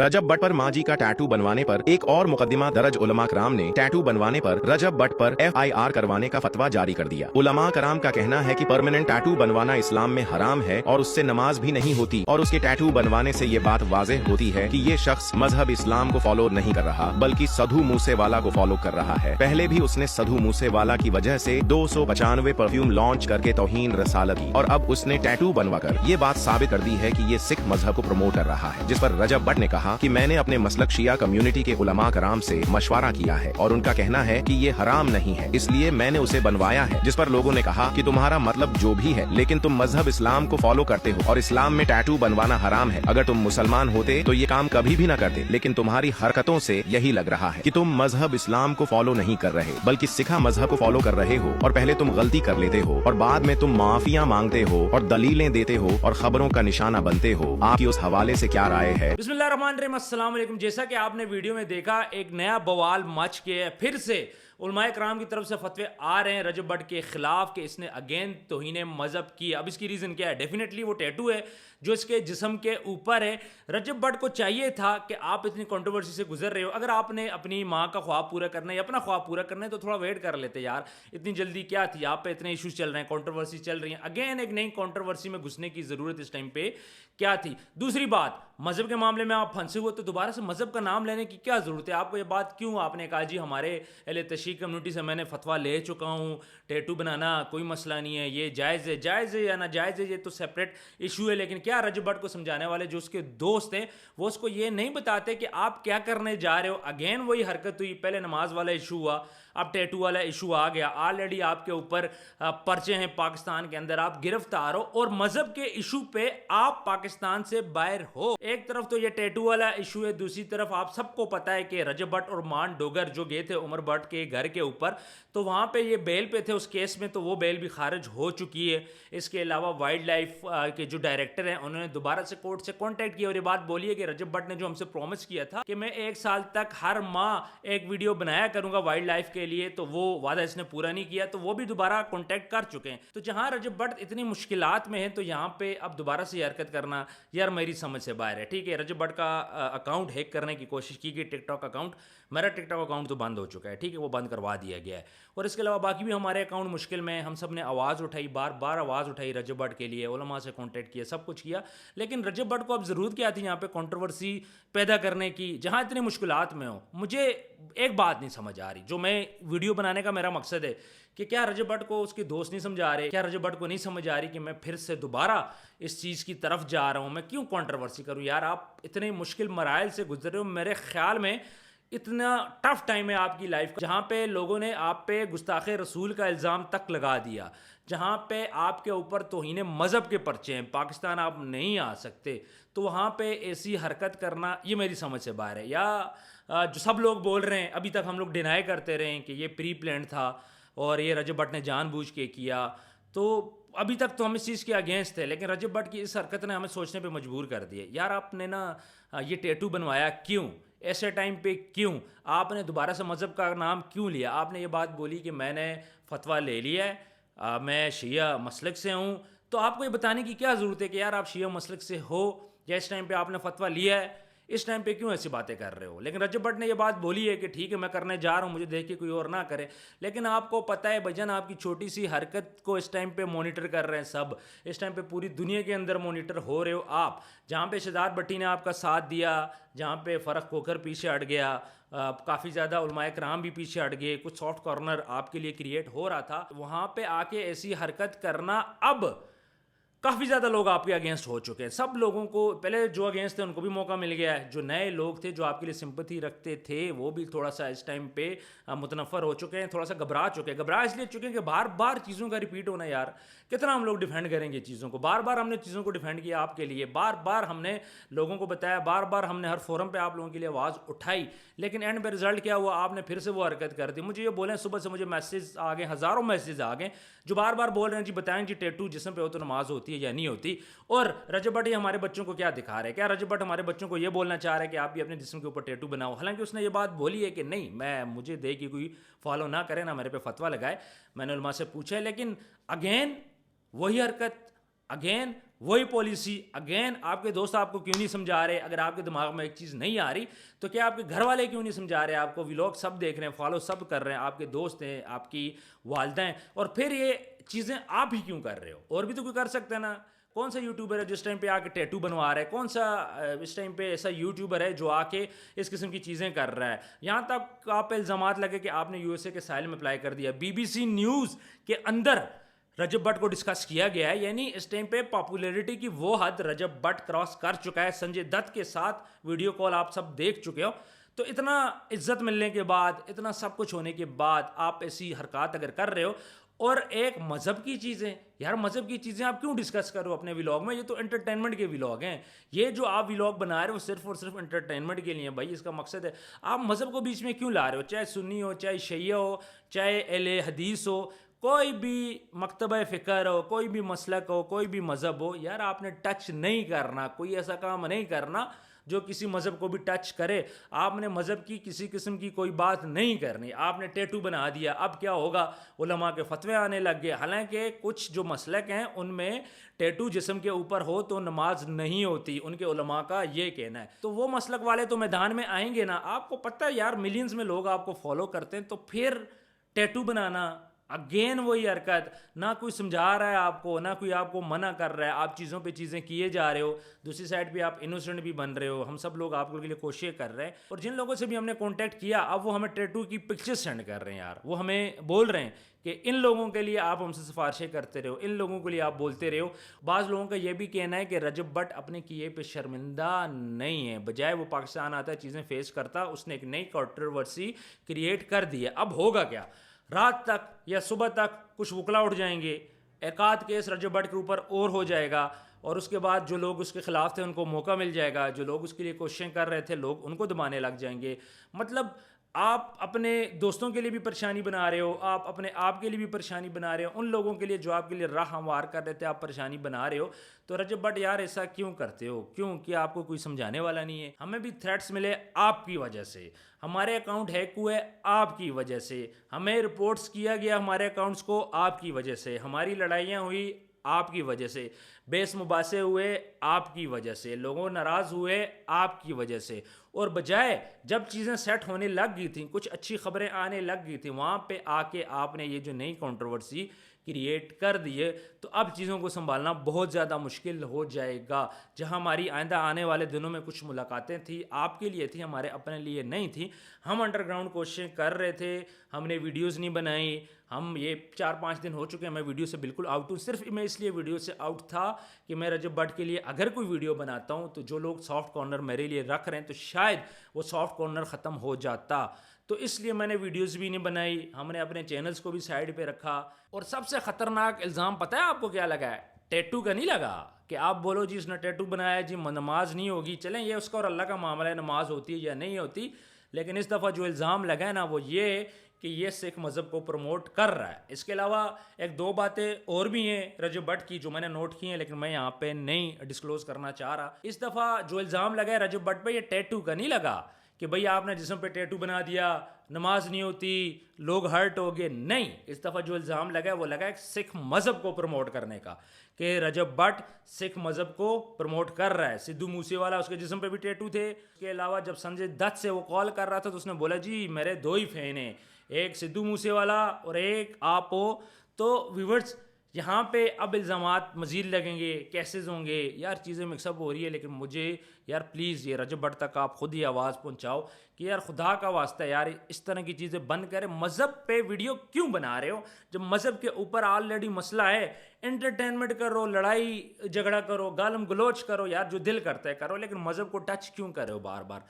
रजब भट्ट पर मां जी का टैटू बनवाने पर एक और मुकदमा दर्ज। उलमा कराम ने टैटू बनवाने पर रजब भट्ट पर FIR करवाने का फतवा जारी कर दिया। उलमा कराम का कहना है कि परमानेंट टैटू बनवाना इस्लाम में हराम है और उससे नमाज भी नहीं होती, और उसके टैटू बनवाने से ये बात वाज़ेह होती है कि ये शख्स मजहब इस्लाम को फॉलो नहीं कर रहा बल्कि सधु मूसेवाला को फॉलो कर रहा है। पहले भी उसने सधु मूसेवाला की वजह से 295 परफ्यूम लॉन्च करके तौहीन रसालत की, और अब उसने टैटू बनवाकर ये बात साबित कर दी है कि ये सिख मजहब को प्रमोट कर रहा है। जिस पर रजब भट्ट ने कहा कि मैंने अपने मसलक शिया कम्युनिटी के उलमा कराम से मशवरा किया है और उनका कहना है कि ये हराम नहीं है, इसलिए मैंने उसे बनवाया है। जिस पर लोगों ने कहा कि तुम्हारा मतलब जो भी है, लेकिन तुम मजहब इस्लाम को फॉलो करते हो और इस्लाम में टैटू बनवाना हराम है। अगर तुम मुसलमान होते तो ये काम कभी भी न करते, लेकिन तुम्हारी हरकतों से यही लग रहा है कि तुम मजहब इस्लाम को फॉलो नहीं कर रहे बल्कि सिखा मजहब को फॉलो कर रहे हो, और पहले तुम गलती कर लेते हो और बाद में तुम माफिया मांगते हो और दलीलें देते हो और खबरों का निशाना बनते हो। आपकी उस हवाले से क्या राय है? बिस्मिल्लाहिर्रहमानिर्रहीम, अस्सलाम वालेकुम। जैसा कि आपने वीडियो में देखा, एक नया बवाल मच के फिर से उलमाए कराम की तरफ से फतवे आ रहे हैं रजब भट्ट के खिलाफ कि इसने अगेन तौहीन मज़हब की। अब इसकी रीज़न क्या है? डेफिनेटली वो टैटू है जो इसके जिस्म के ऊपर है। रजब भट्ट को चाहिए था कि आप इतनी कंट्रोवर्सी से गुजर रहे हो, अगर आपने अपनी माँ का ख्वाब पूरा करना है या अपना ख्वाब पूरा करना है तो थोड़ा वेट कर लेते यार। इतनी जल्दी क्या थी? आप पे इतने इशूज़ चल रहे हैं, कंट्रोवर्सी चल रही है, अगेन एक नई कंट्रोवर्सी में घुसने की ज़रूरत इस टाइम पे क्या थी? दूसरी बात, मज़हब के मामले में आप फंसे हुए तो दोबारा से मज़हब का नाम लेने की क्या ज़रूरत है? आपको ये बात क्यों आपने कहा जी हमारे अहले तशरीक़ कम्युनिटी से मैंने फतवा ले चुका हूँ, टैटू बनाना कोई मसला नहीं है, ये जायज़ है या ना जायज़ है, ये तो सेपरेट इशू है। लेकिन क्या रजब भट्ट को समझाने वाले जो उसके दोस्त हैं वो उसको ये नहीं बताते कि आप क्या करने जा रहे हो? अगेन वही हरकत हुई, पहले नमाज वाला इशू हुआ, अब टैटू वाला इशू आ गया। ऑलरेडी आपके ऊपर पर्चे हैं पाकिस्तान के अंदर, आप गिरफ्तार हो और मजहब के इशू पे आप पाकिस्तान से बाहर हो। एक तरफ तो ये टैटू वाला इशू है, दूसरी तरफ आप सबको पता है कि रजब भट्ट और मान डोगर जो गए थे उमर भट्ट के घर के ऊपर, तो वहां पे ये बेल पे थे उस केस में, तो वो बेल भी खारिज हो चुकी है। इसके अलावा वाइल्ड लाइफ के जो डायरेक्टर हैं उन्होंने दोबारा से कोर्ट से कांटेक्ट किया और ये बात बोली है कि रजब भट्ट ने जो हमसे प्रॉमिस किया था कि मैं 1 साल तक हर माह एक वीडियो बनाया करूंगा वाइल्ड लाइफ के लिए, तो वो वादा इसने पूरा नहीं किया, तो वो भी दोबारा कांटेक्ट कर चुके हैं। तो जहां रजब भट्ट इतनी मुश्किलात में है तो यहाँ पे अब दोबारा से हरकत करना यार मेरी समझ से बाहर है। ठीक है, रजब भट्ट का अकाउंट हैक करने की कोशिश की गई, टिकटॉक अकाउंट, मेरा टिकटॉक अकाउंट तो बंद हो चुका है, ठीक है, वो बंद करवा दिया गया है। और इसके अलावा बाकी भी हमारे अकाउंट मुश्किल में, हम सब ने आवाज़ उठाई, बार बार आवाज़ उठाई रजब भट्ट के लिए, उलमा से कांटेक्ट किया, सब कुछ किया, लेकिन रजब भट्ट को अब ज़रूरत क्या थी यहाँ पे कंट्रोवर्सी पैदा करने की जहाँ इतनी मुश्किलात में हो? मुझे एक बात नहीं समझ आ रही, जो मैं वीडियो बनाने का मेरा मकसद है कि क्या रजब भट्ट को उसके दोस्त नहीं समझा रहे? क्या रजब भट्ट को नहीं समझ आ रही कि मैं फिर से दोबारा इस चीज़ की तरफ जा रहा हूँ? मैं क्यों कंट्रोवर्सी करूँ यार? आप इतने मुश्किल मराइल से गुजर रहे हो, मेरे ख्याल में इतना टफ टाइम है आपकी लाइफ का, जहाँ पे लोगों ने आप पे गुस्ताखे रसूल का इल्ज़ाम तक लगा दिया, जहाँ पे आपके ऊपर तौहीन मज़हब के पर्चे हैं, पाकिस्तान आप नहीं आ सकते, तो वहाँ पे ऐसी हरकत करना ये मेरी समझ से बाहर है। या जो सब लोग बोल रहे हैं, अभी तक हम लोग डिनाई करते रहे कि ये प्री प्लान था और ये रजब भट्ट ने जानबूझ के किया, तो अभी तक तो हम इस चीज़ के अगेंस्ट थे, लेकिन रजब भट्ट की इस हरकत ने हमें सोचने पे मजबूर कर दिया। यार आपने ना ये टैटू बनवाया क्यों? ऐसे टाइम पे क्यों? आपने दोबारा से मज़हब का नाम क्यों लिया? आपने ये बात बोली कि मैंने फतवा ले लिया है, मैं शिया मसलक से हूँ, तो आपको ये बताने की क्या ज़रूरत है कि यार आप शिया मसलक से हो या इस टाइम पे आपने फतवा लिया है, इस टाइम पे क्यों ऐसी बातें कर रहे हो? लेकिन रजब भट्ट ने ये बात बोली है कि ठीक है मैं करने जा रहा हूँ, मुझे देख के कोई और ना करे। लेकिन आपको पता है भजन, आपकी छोटी सी हरकत को इस टाइम पे मॉनिटर कर रहे हैं सब, इस टाइम पे पूरी दुनिया के अंदर मॉनिटर हो रहे हो आप। जहाँ पे शहजाद भट्टी ने आपका साथ दिया, जहाँ पे फ़र्क होकर पीछे हट गया, काफ़ी ज़्यादा उलमाए कराम भी पीछे हट गए, कुछ सॉफ्ट कॉर्नर आपके लिए क्रिएट हो रहा था, वहाँ पे आके ऐसी हरकत करना, अब काफ़ी ज़्यादा लोग आपके अगेंस्ट हो चुके हैं। सब लोगों को, पहले जो अगेंस्ट थे उनको भी मौका मिल गया है, जो नए लोग थे जो आपके लिए सिंपैथी रखते थे वो भी थोड़ा सा इस टाइम पे मुतनफ़र हो चुके हैं, थोड़ा सा घबरा चुके हैं। घबरा इसलिए चुके हैं कि बार बार चीज़ों का रिपीट होना, यार कितना हम लोग डिफेंड करेंगे चीज़ों को? बार बार हमने चीज़ों को डिफेंड किया आपके लिए, बार बार हमने लोगों को बताया, बार बार हमने हर फोरम पर आप लोगों के लिए आवाज़ उठाई, लेकिन एंड पे रिजल्ट क्या हुआ? आपने फिर से वो हरकत कर दी। मुझे ये बोलें, सुबह से मुझे मैसेज आ गए, हज़ारों मैसेज आ गए जो बार बार बोल रहे हैं जी बताएं जी टैटू जिस्म पे हो तो नमाज होती है या नहीं होती। और रजब भट्ट हमारे बच्चों को क्या दिखा रहे हैं? क्या रजब भट्ट हमारे बच्चों को ये बोलना चाह रहे हैं कि आप भी अपने जिस्म के ऊपर टैटू बनाओ? हालांकि उसने ये बात बोली है कि नहीं, मैं मुझे दे कि कोई फॉलो ना करे, ना मेरे पे फतवा लगाए, मैंने उलमा से पूछा है, लेकिन अगेन वही हरकत, अगेन وہی پالیسی اگین آپ کے دوست آپ کو کیوں نہیں سمجھا رہے؟ اگر آپ کے دماغ میں ایک چیز نہیں آ رہی تو کیا آپ کے گھر والے کیوں نہیں سمجھا رہے؟ آپ کو ولاگ سب دیکھ رہے ہیں، فالو سب کر رہے ہیں، آپ کے دوست ہیں، آپ کی والدہ ہیں، اور پھر یہ چیزیں آپ ہی کیوں کر رہے ہو؟ اور بھی تو کوئی کر سکتا ہے نا۔ کون سا یوٹیوبر ہے جس ٹائم پہ آ کے ٹیٹو بنوا رہا ہے؟ کون سا اس ٹائم پہ ایسا یوٹیوبر ہے جو آ کے اس قسم کی چیزیں کر رہا ہے؟ یہاں تک آپ پہ الزامات لگے کہ آپ نے یو ایس اے کے سائل میں اپلائی کر دیا۔ بی بی سی نیوز کے اندر رجب بٹ کو ڈسکس کیا گیا ہے، یعنی اس ٹائم پہ پاپولیرٹی کی وہ حد رجب بٹ کراس کر چکا ہے۔ سنجے دت کے ساتھ ویڈیو کال آپ سب دیکھ چکے ہو، تو اتنا عزت ملنے کے بعد، اتنا سب کچھ ہونے کے بعد آپ ایسی حرکات اگر کر رہے ہو، اور ایک مذہب کی چیزیں، یار مذہب کی چیزیں آپ کیوں ڈسکس کرو اپنے ولاگ میں؟ یہ تو انٹرٹینمنٹ کے ولاگ ہیں، یہ جو آپ ولاگ بنا رہے ہو صرف اور صرف انٹرٹینمنٹ کے لیے بھائی، اس کا مقصد ہے۔ آپ مذہب کو بیچ میں کیوں لا رہے ہو؟ چاہے سنی ہو، چاہے شیعہ ہو، چاہے اہل حدیث ہو، کوئی بھی مکتبہ فکر ہو، کوئی بھی مسلک ہو، کوئی بھی مذہب ہو، یار آپ نے ٹچ نہیں کرنا، کوئی ایسا کام نہیں کرنا جو کسی مذہب کو بھی ٹچ کرے۔ آپ نے مذہب کی کسی قسم کی کوئی بات نہیں کرنی۔ آپ نے ٹیٹو بنا دیا، اب کیا ہوگا؟ علماء کے فتوے آنے لگ گئے۔ حالانکہ کچھ جو مسلک ہیں ان میں ٹیٹو جسم کے اوپر ہو تو نماز نہیں ہوتی، ان کے علماء کا یہ کہنا ہے۔ تو وہ مسلک والے تو میدان میں آئیں گے نا۔ آپ کو پتہ ہے یار ملینز میں لوگ آپ کو فالو کرتے ہیں، تو پھر ٹیٹو بنانا اگین وہی حرکت، نہ کوئی سمجھا رہا ہے آپ کو، نہ کوئی آپ کو منع کر رہا ہے، آپ چیزوں پہ چیزیں کیے جا رہے ہو، دوسری سائڈ پہ آپ انوسنٹ بھی بن رہے ہو۔ ہم سب لوگ آپ کے لیے کوششیں کر رہے ہیں، اور جن لوگوں سے بھی ہم نے کانٹیکٹ کیا اب وہ ہمیں ٹیٹو کی پکچر سینڈ کر رہے ہیں یار، وہ ہمیں بول رہے ہیں کہ ان لوگوں کے لیے آپ ہم سے سفارشیں کرتے رہو، ان لوگوں کے لیے آپ بولتے رہو۔ بعض لوگوں کا یہ بھی کہنا ہے کہ رجب بٹ اپنے کیے پہ شرمندہ نہیں ہے، بجائے وہ پاکستان آتا ہے چیزیں فیس کرتا، اس نے ایک نئی کنٹروورسی کریٹ کر دی ہے۔ اب ہوگا کیا؟ رات تک یا صبح تک کچھ وکلا اٹھ جائیں گے، ایک آدھ کیس رجب بٹ کے اوپر اور ہو جائے گا، اور اس کے بعد جو لوگ اس کے خلاف تھے ان کو موقع مل جائے گا، جو لوگ اس کے لیے کوششیں کر رہے تھے لوگ ان کو دبانے لگ جائیں گے۔ مطلب آپ اپنے دوستوں کے لیے بھی پریشانی بنا رہے ہو، آپ اپنے آپ کے لیے بھی پریشانی بنا رہے ہو، ان لوگوں کے لیے جو آپ کے لیے راہ ہموار کر رہے تھے آپ پریشانی بنا رہے ہو۔ تو رجب بٹ یار ایسا کیوں کرتے ہو؟ کیوں کہ آپ کو کوئی سمجھانے والا نہیں ہے؟ ہمیں بھی تھریٹس ملے آپ کی وجہ سے، ہمارے اکاؤنٹ ہیک ہوئے آپ کی وجہ سے، ہمیں رپورٹس کیا گیا ہمارے اکاؤنٹس کو آپ کی وجہ سے، ہماری لڑائیاں ہوئی آپ کی وجہ سے، بیس مباحثے ہوئے آپ کی وجہ سے، لوگوں ناراض ہوئے آپ کی وجہ سے، اور بجائے جب چیزیں سیٹ ہونے لگ گئی تھیں، کچھ اچھی خبریں آنے لگ گئی تھیں، وہاں پہ آ کے آپ نے یہ جو نئی کنٹروورسی کریٹ کر دیے، تو اب چیزوں کو سنبھالنا بہت زیادہ مشکل ہو جائے گا۔ جہاں ہماری آئندہ آنے والے دنوں میں کچھ ملاقاتیں تھیں آپ کے لیے تھیں، ہمارے اپنے لیے نہیں تھیں، ہم انڈر گراؤنڈ کوششیں کر رہے تھے، ہم نے ویڈیوز نہیں بنائی، ہم یہ 4-5 دن ہو چکے ہیں میں ویڈیو سے بالکل آؤٹ ہوں۔ صرف میں اس لیے ویڈیو سے آؤٹ تھا کہ میں رجب بٹ کے لیے اگر کوئی ویڈیو بناتا ہوں تو جو لوگ سافٹ کارنر میرے لیے رکھ رہے ہیں تو شاید وہ سافٹ کارنر ختم ہو جاتا، تو اس لیے میں نے ویڈیوز بھی نہیں بنائی، ہم نے اپنے چینلز کو بھی سائڈ پہ رکھا۔ اور سب سے خطرناک الزام پتہ ہے آپ کو کیا لگا ہے؟ ٹیٹو کا نہیں لگا کہ آپ بولو جی اس نے ٹیٹو بنایا جی نماز نہیں ہوگی، چلیں یہ اس کا اور اللہ کا معاملہ ہے، نماز ہوتی ہے یا نہیں ہوتی، لیکن اس دفعہ جو الزام لگا ہے نا وہ یہ کہ یہ سکھ مذہب کو پروموٹ کر رہا ہے۔ اس کے علاوہ ایک دو باتیں اور بھی ہیں رجب بٹ کی جو میں نے نوٹ کی ہیں، لیکن میں یہاں پہ نہیں ڈسکلوز کرنا چاہ رہا۔ اس دفعہ جو الزام لگا ہے رجب بٹ پہ، یہ ٹیٹو کا نہیں لگا کہ بھئی آپ نے جسم پہ ٹیٹو بنا دیا، نماز نہیں ہوتی، لوگ ہرٹ ہو گئے، نہیں۔ اس دفعہ جو الزام لگا ہے وہ لگا ہے سکھ مذہب کو پروموٹ کرنے کا، کہ رجب بٹ سکھ مذہب کو پروموٹ کر رہا ہے۔ سدھو موسے والا اس کے جسم پہ بھی ٹیٹو تھے۔ اس کے علاوہ جب سنجے دت سے وہ کال کر رہا تھا تو اس نے بولا جی میرے دو ہی فین ہیں، ایک سدھو موسے والا اور ایک آپ ہو۔ تو ویورز یہاں پہ اب الزامات مزید لگیں گے، کیسز ہوں گے، یار چیزیں مکس اپ ہو رہی ہے، لیکن مجھے یار پلیز یہ رجب بٹ تک آپ خود ہی آواز پہنچاؤ کہ یار خدا کا واسطہ یار اس طرح کی چیزیں بند کریں۔ مذہب پہ ویڈیو کیوں بنا رہے ہو جب مذہب کے اوپر آلریڈی مسئلہ ہے؟ انٹرٹینمنٹ کرو، لڑائی جھگڑا کرو، گالم گلوچ کرو، یار جو دل کرتا ہے کرو، لیکن مذہب کو ٹچ کیوں کر رہے ہو بار بار؟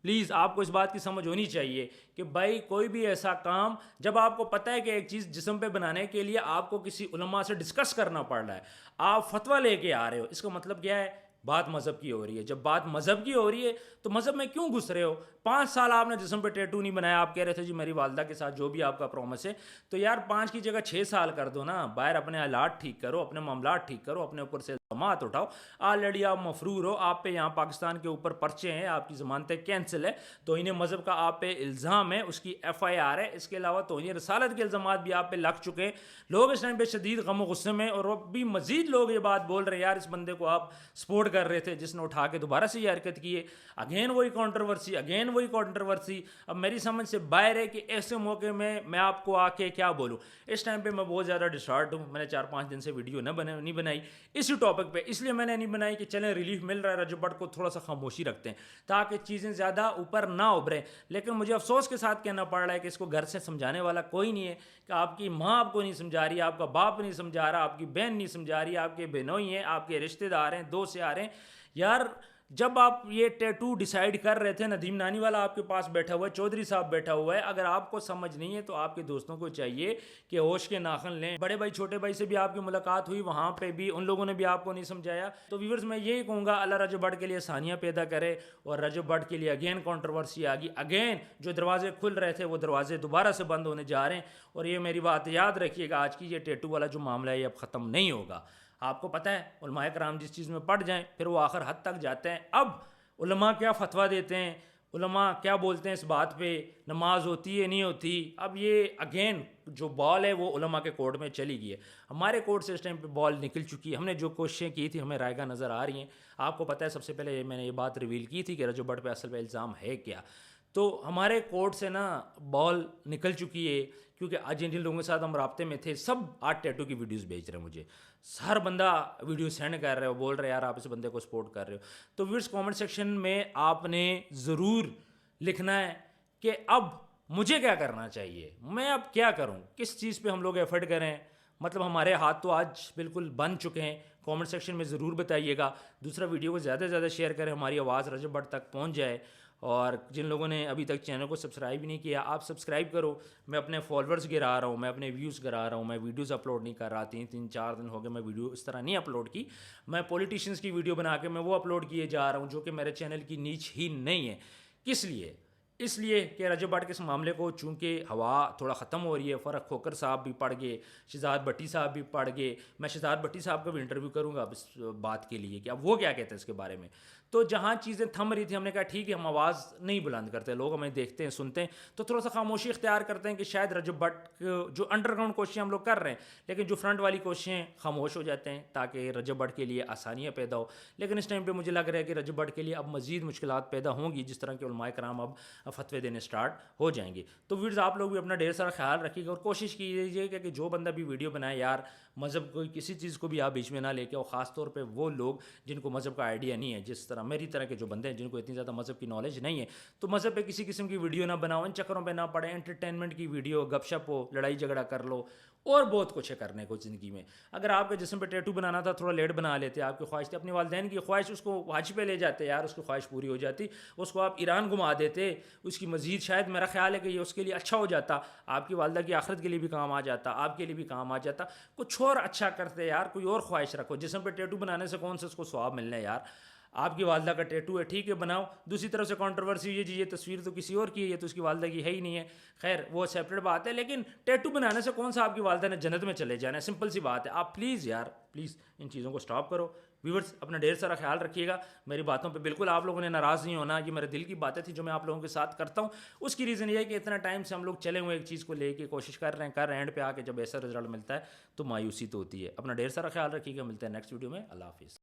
پلیز آپ کو اس بات کی سمجھ ہونی چاہیے کہ بھائی کوئی بھی ایسا کام جب آپ کو پتہ ہے کہ ایک چیز جسم پہ بنانے کے لیے آپ کو کسی علماء سے ڈسکس کرنا پڑ رہا ہے، آپ فتویٰ لے کے آ رہے ہو، اس کا مطلب کیا ہے؟ بات مذہب کی ہو رہی ہے۔ جب بات مذہب کی ہو رہی ہے تو مذہب میں کیوں گھس رہے ہو؟ 5 سال آپ نے جسم پہ ٹیٹو نہیں بنایا، آپ کہہ رہے تھے جی میری والدہ کے ساتھ جو بھی آپ کا پرومس ہے، تو یار 5 کی جگہ 6 سال کر دو نا، باہر اپنے حالات ٹھیک کرو، اپنے معاملات ٹھیک کرو، اپنے اوپر سے मत उठाओ, ऑलरेडी आप मफरूर हो, आप पे यहाँ पाकिस्तान के ऊपर पर्चे हैं, आपकी ज़मानतें कैंसिल है, तौहीन मज़हब का आप पे इल्ज़ाम है, उसकी FIR है। इसके अलावा तौहीन रसालत के इल्ज़ामात भी आप पे लग चुके हैं। लोग इस टाइम पे शदीद गम व गुस्से में, और अब भी मज़ीद लोग ये बात बोल रहे हैं यार इस बंदे को आप सपोर्ट कर रहे थे जिसने उठा के दोबारा से ये हरकत की है। अगेन वही कॉन्ट्रोवर्सी, अगेन वही कॉन्ट्रोवर्सी। अब मेरी समझ से बाहर है कि ऐसे मौके में मैं आपको आके क्या बोलूँ। इस टाइम पे मैं बहुत ज़्यादा डिस्टर्ब हूँ, मैंने 4-5 दिन से वीडियो नहीं बनाई इसी टॉपिक पे, इसलिए मैंने नहीं बनाई कि चलें रिलीफ मिल रहा है रजब भट्ट को, थोड़ा सा खामोशी रखते हैं ताकि चीज़ें ज़्यादा ऊपर ना उभरें। लेकिन मुझे अफसोस के साथ कहना पड़ रहा है कि इसको घर से समझाने वाला कोई नहीं है, कि आपकी माँ आपको नहीं समझा रही, आपका बाप नहीं समझा रहा, आपकी बहन नहीं समझा रही, आपके बहनोई हैं, आपके रिश्तेदार हैं, दोस्त से आ रहे हैं। यार जब आप ये टैटू डिसाइड कर रहे थे, नदीम नानी वाला आपके पास बैठा हुआ है, चौधरी साहब बैठा हुआ है, अगर आपको समझ नहीं है तो आपके दोस्तों को चाहिए कि होश के नाखन लें। बड़े भाई छोटे भाई से भी आपकी मुलाकात हुई, वहाँ पे भी उन लोगों ने भी आपको नहीं समझाया। तो व्यूअर्स मैं यही कहूँगा, अल्लाह रजब भट्ट के लिए आसानियाँ पैदा करे, और रजब भट्ट के लिए अगेन कंट्रोवर्सी आ गई, अगेन जो दरवाजे खुल रहे थे वो दरवाजे दोबारा से बंद होने जा रहे हैं। और ये मेरी बात याद रखिएगा, आज की ये टैटू वाला जो मामला है ये अब ख़त्म नहीं होगा। आपको पता है उलमाए कराम जिस चीज़ में पड़ जाएं फिर वो आखिर हद तक जाते हैं। अब उलमा क्या फतवा देते हैं, उलमा क्या बोलते हैं इस बात पे, नमाज होती है नहीं होती, अब ये अगेन जो बॉल है वो उलमा के कोर्ट में चली गई है। हमारे कोर्ट से इस टाइम पे बॉल निकल चुकी है, हमने जो कोशिशें की थी हमें रायगा नज़र आ रही हैं। आपको पता है सबसे पहले मैंने ये बात रिवील की थी कि रजब भट्ट पे असल पे इल्ज़ाम है क्या, तो हमारे कोर्ट से ना बॉल निकल चुकी है, क्योंकि आज जिन जिन लोगों के साथ हम राब्ते में थे सब आज टैटू की वीडियोस भेज रहे हैं मुझे, हर बंदा वीडियो सेंड कर रहे हो, बोल रहे यार आप इस बंदे को सपोर्ट कर रहे हो। तो व्यूअर्स कमेंट सेक्शन में आपने ज़रूर लिखना है कि अब मुझे क्या करना चाहिए, मैं अब क्या करूं, किस चीज़ पे हम लोग एफर्ट करें। मतलब हमारे हाथ तो आज बिल्कुल बन चुके हैं। कमेंट सेक्शन में ज़रूर बताइएगा। दूसरा वीडियो को ज़्यादा से ज़्यादा शेयर करें, हमारी आवाज़ रजब भट्ट तक पहुंच जाए। और जिन लोगों ने अभी तक चैनल को सब्सक्राइब ही नहीं किया, आप सब्सक्राइब करो। मैं अपने फॉलोअर्स गिरा रहा हूँ, मैं अपने व्यूज़ गिरा रहा हूँ, मैं वीडियोस अपलोड नहीं कर रहा। 3-4 दिन हो गए मैं वीडियो इस तरह नहीं अपलोड की। मैं पॉलिटिशियंस की वीडियो बना के मैं वो अपलोड किए जा रहा हूँ, जो कि मेरे चैनल की नीच ही नहीं है। किस लिए? इसलिए कि रजब भट्ट के इस मामले को चूँकि हवा थोड़ा ख़त्म हो रही है, फ़र्क खोकर साहब भी पड़ गए, शहजाद भट्टी साहब भी पड़ गए। मैं शहजाद भट्टी साहब का भी इंटरव्यू करूँगा अब इस बात के लिए कि अब वो क्या कहते हैं इसके बारे में। तो जहाँ चीज़ें थम रही थी हमने कहा ठीक है हम आवाज़ नहीं बुलंद करते, लोग हमें देखते हैं सुनते हैं तो थोड़ा सा खामोशी इख्तियार करते हैं कि शायद रजब भट्ट जो अंडरग्राउंड कोशिशें हम लोग कर रहे हैं, लेकिन जो फ्रंट वाली कोशिशें खामोश हो जाते हैं ताकि रजब भट्ट के लिए आसानियाँ पैदा हो। लेकिन इस टाइम पर मुझे लग रहा है कि रजब भट्ट के लिए अब मज़ीद मुश्किलात पैदा होंगी, जिस तरह के उलमाए कराम अब फतवे देने स्टार्ट हो जाएंगे। तो व्यूअर्स आप लोग भी अपना ढेर सारा ख्याल रखिएगा और कोशिश कीजिएगा कि जो बंदा भी वीडियो बनाए यार मज़हब कोई किसी चीज़ को भी आप बीच में ना लेके, और ख़ास तौर पे वो लोग जिनको मज़हब का आइडिया नहीं है, जिस तरह मेरी तरह के जो बंदे हैं जिनको इतनी ज़्यादा मज़हब की नॉलेज नहीं है, तो मज़हब पे किसी किस्म की वीडियो ना बनाओ, इन चक्करों पे ना पड़े। एंटरटेनमेंट की वीडियो, गपशप हो, लड़ाई झगड़ा कर लो, और बहुत कुछ है करने को ज़िंदगी में। अगर आपके जिस्म पे टैटू बनाना था थोड़ा लेट बना लेते, आपकी ख्वाहिश थी, अपने वालिदैन की ख्वाहिश, उसको हज पे ले जाते यार, उसकी ख्वाहिश पूरी हो जाती, उसको आप ईरान घुमा देते, उसकी मज़ीद शायद मेरा ख्याल है कि ये उसके लिए अच्छा हो जाता, आपकी वालदा की आखिरत के लिए भी काम आ जाता, आपके लिए भी काम आ जाता। कुछ और अच्छा करते यार, कोई और ख्वाहिश रखो। जिस्म पे टैटू बनाने से कौन सा उसको स्वाब मिलना है यार। आपकी वालदा का टैटू है ठीक है बनाओ। दूसरी तरफ से कंट्रोवर्सी हुई है जी ये तस्वीर तो किसी और की है, ये तो उसकी वालदा की है ही नहीं है। खैर वो सेपरेट बात है, लेकिन टैटू बनाने से कौन सा आपकी वालदा ने जन्नत में चले जाना है, सिंपल सी बात है। आप प्लीज़ यार प्लीज़ इन चीज़ों को स्टॉप करो। व्यूअर्स अपना ढेर सारा ख्याल रखिएगा, मेरी बातों पे बिल्कुल आप लोगों ने नाराज़ नहीं होना, ये मेरे दिल की बातें थी जो मैं आप लोगों के साथ करता हूँ। उसकी रीज़न ये है कि इतना टाइम से हम लोग चले हुए एक चीज़ को लेके कोशिश कर रहे हैं, एंड पे आके जब ऐसा रिजल्ट मिलता है तो मायूसी तो होती है। अपना ढेर सारा ख्याल रखिएगा, मिलते हैं नेक्स्ट वीडियो में। अल्लाह हाफिज़।